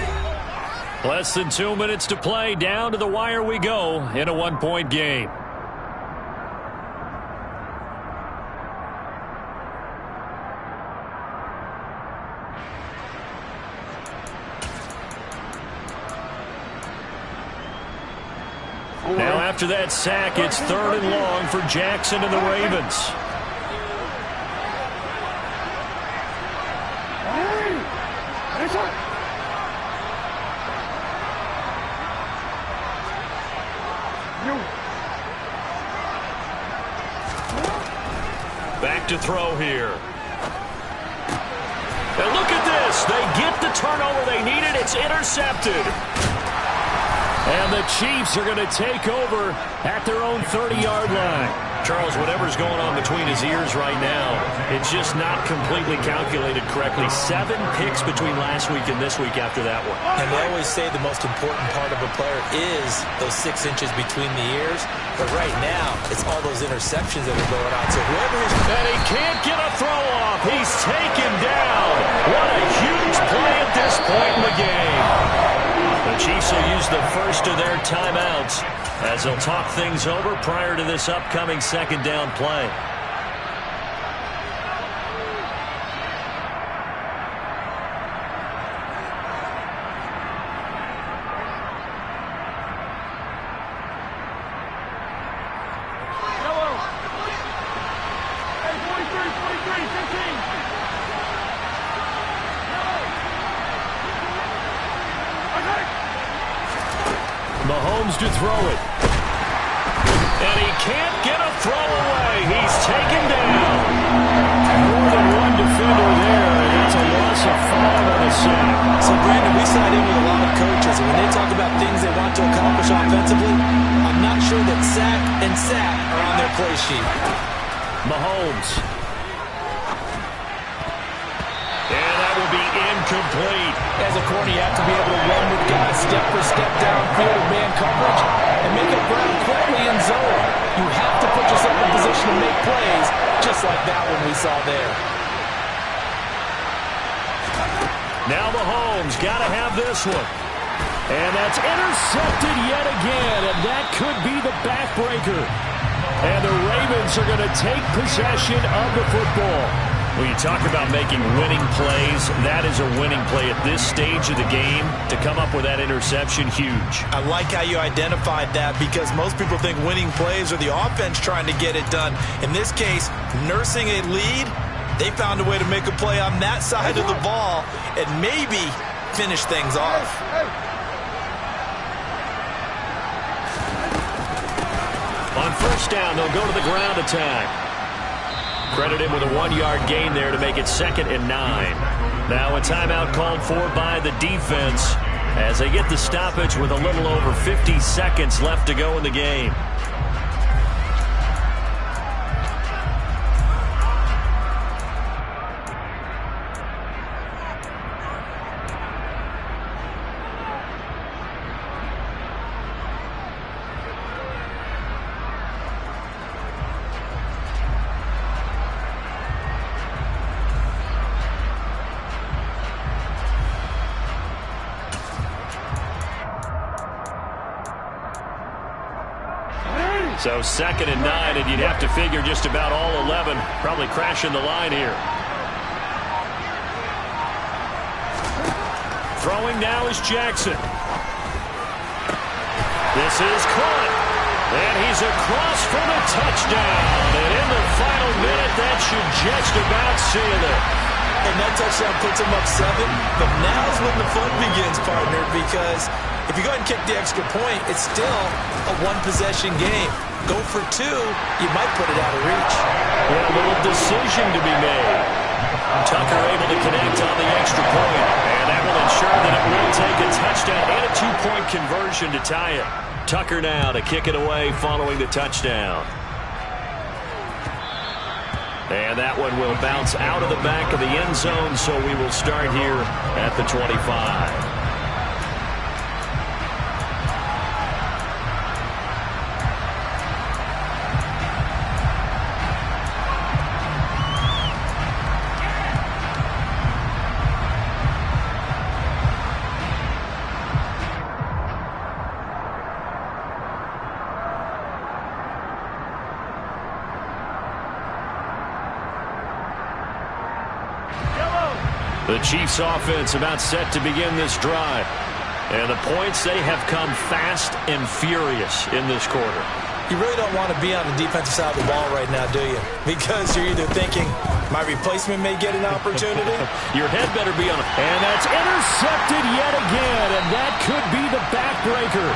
Less than 2 minutes to play. Down to the wire we go in a 1-point game. Now after that sack, it's 3rd and long for Jackson and the Ravens. Back to throw here. And look at this. They get the turnover they needed. It's intercepted. And the Chiefs are going to take over at their own 30-yard line. Charles, whatever's going on between his ears right now, it's just not completely calculated correctly. 7 picks between last week and this week after that one. And they always say the most important part of a player is those 6 inches between the ears. But right now, it's all those interceptions that are going on. So whoever is... And he can't get a throw off. He's taken down. What a huge play at this point in the game. The Chiefs will use the first of their timeouts as they'll talk things over prior to this upcoming second down play. Mahomes to throw it. And he can't get a throw away. He's taken down. More than one defender there, and that's a loss of 5 on the sack. So, Brandon, we side in with a lot of coaches, and when they talk about things they want to accomplish offensively, I'm not sure that sack and sack are on their play sheet. Mahomes. And that will be incomplete. As a corner, you have to be able to run with guys step for step downfield in man coverage and make up ground quickly in zone. You have to put yourself in position to make plays, just like that one we saw there. Now Mahomes got to have this one. And that's intercepted yet again, and that could be the backbreaker. And the Ravens are going to take possession of the football. When you talk about making winning plays, that is a winning play at this stage of the game. To come up with that interception, huge. I like how you identified that, because most people think winning plays are the offense trying to get it done. In this case, nursing a lead, they found a way to make a play on that side of the ball and maybe finish things off. On first down, they'll go to the ground attack. Credit him with a 1-yard gain there to make it 2nd and 9. Now a timeout called for by the defense as they get the stoppage with a little over 50 seconds left to go in the game. So 2nd and 9, and you'd have to figure just about all 11 probably crashing the line here. Throwing now is Jackson. This is caught. And he's across for the touchdown. And in the final minute, that should just about seal it. And that touchdown puts him up 7. But now's when the fun begins, partner, because if you go ahead and kick the extra point, it's still a one-possession game. Go for 2, you might put it out of reach. Yeah, a little decision to be made. Tucker able to connect on the extra point. And that will ensure that it will take a touchdown and a 2-point conversion to tie it. Tucker now to kick it away following the touchdown. And that one will bounce out of the back of the end zone, so we will start here at the 25. The Chiefs offense about set to begin this drive. And the points, they have come fast and furious in this quarter. You really don't want to be on the defensive side of the ball right now, do you? Because you're either thinking, my replacement may get an opportunity. Your head better be on it. And that's intercepted yet again. And that could be the backbreaker.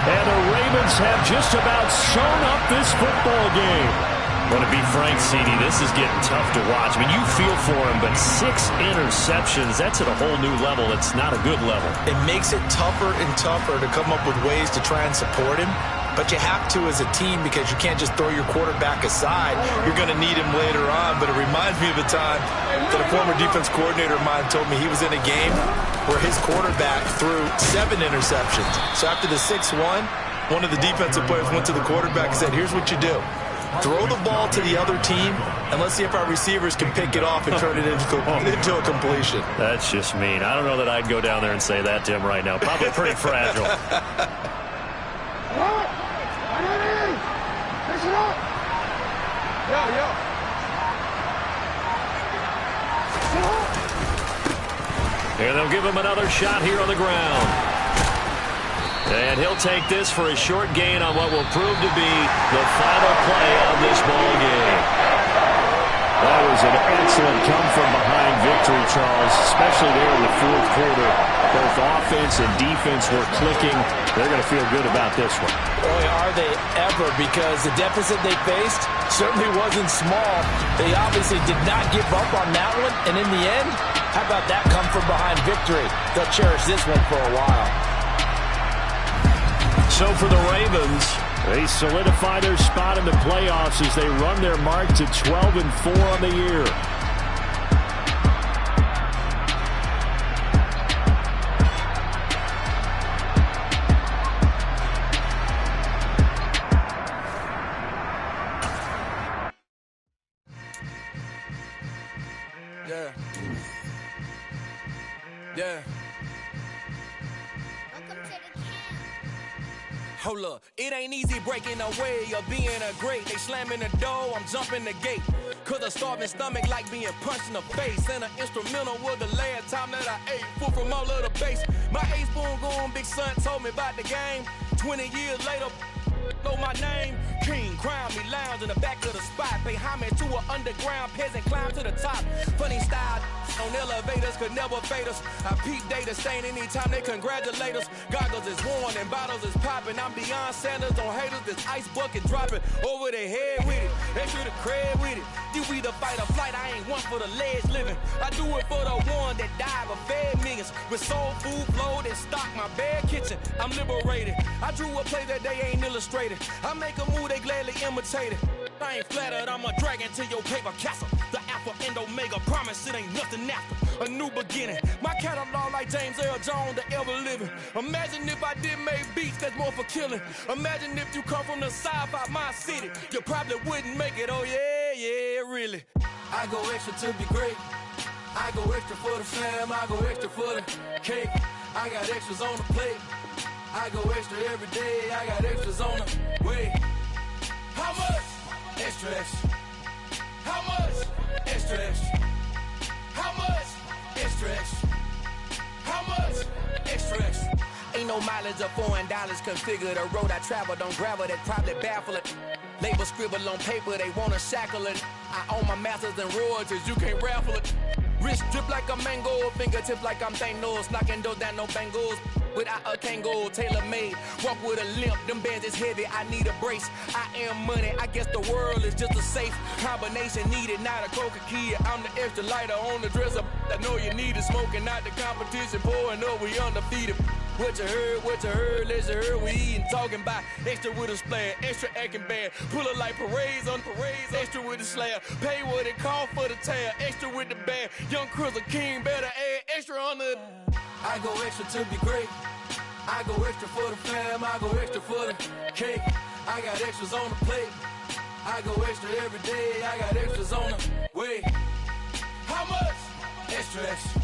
And the Ravens have just about sewn up this football game. Well, to be frank, CD, this is getting tough to watch. I mean, you feel for him, but 6 interceptions, that's at a whole new level. It's not a good level. It makes it tougher and tougher to come up with ways to try and support him. But you have to as a team, because you can't just throw your quarterback aside. You're going to need him later on. But it reminds me of a time that a former defense coordinator of mine told me he was in a game where his quarterback threw 7 interceptions. So after the 6-1, one of the defensive players went to the quarterback and said, here's what you do. Throw the ball to the other team, and let's see if our receivers can pick it off and turn it into a completion. That's just mean. I don't know that I'd go down there and say that to him right now. Probably pretty fragile. And they'll give him another shot here on the ground. And he'll take this for a short gain on what will prove to be the final play of this ball game. That was an excellent come-from-behind victory, Charles, especially there in the fourth quarter. Both offense and defense were clicking. They're going to feel good about this one. Boy, are they ever, because the deficit they faced certainly wasn't small. They obviously did not give up on that one, and in the end, how about that come from behind victory? They'll cherish this one for a while. So for the Ravens, they solidify their spot in the playoffs as they run their mark to 12-4 on the year. Yeah. Hold up, it ain't easy breaking away or being a great. They slamming the door, I'm jumping the gate. Cause a starving stomach like being punched in the face. And an instrumental was the last time that I ate food from all of the base. My ace boom going big son told me about the game. 20 years later, know my name. King, crown me, lounge in the back of the spot. Pay homage to an underground peasant, climb to the top. Funny style on elevators could never fade us. I peep data stain anytime they congratulate us. Goggles is worn and bottles is popping. I'm beyond Sanders on haters. This ice bucket dropping over their head with it. They should have cred with it. You either fight or flight. I ain't one for the ledge living. I do it for the one that died but fed millions. With soul food flowed and stock my bad kitchen. I'm liberated. I drew a play that they ain't illustrated. I make a move they gladly imitate it. I ain't flattered, I'm a dragon to your paper castle. The alpha and omega, promise it ain't nothing after. A new beginning. My catalog like James Earl Jones, the ever living. Imagine if I did make beats that's more for killing. Imagine if you come from the south out my city. You probably wouldn't make it, oh yeah, really. I go extra to be great. I go extra for the fam, I go extra for the cake. I got extras on the plate. I go extra every day, I got extras on the way. How much? Extra, extra. How much? Extra, extra. How much? Extra, extra. How much? Extra, extra. Ain't no mileage of $4 configure. The road I travel don't gravel, that probably baffle it. Label scribble on paper, they wanna shackle it. I own my masters and royalties, you can't raffle it. Wrist drip like a mango, fingertip like I'm Thanos. Knocking doors down, no bangles. Without a Kango, tailor-made. Walk with a limp, them bands is heavy, I need a brace. I am money, I guess the world is just a safe combination needed, not a coca key. I'm the extra lighter on the dresser. I know you need it, smoking out the competition, pouring up, we undefeated. What you heard, let's hear we eatin', talking about extra with a splash, extra acting bad. Pull it like parades on parades, extra with the slab. Pay what it cost for the tab, extra with the bag. Young Chris a king, better add extra on the. I go extra to be great. I go extra for the fam, I go extra for the cake. I got extras on the plate. I go extra every day, I got extras on the way. How much? Extra, extra.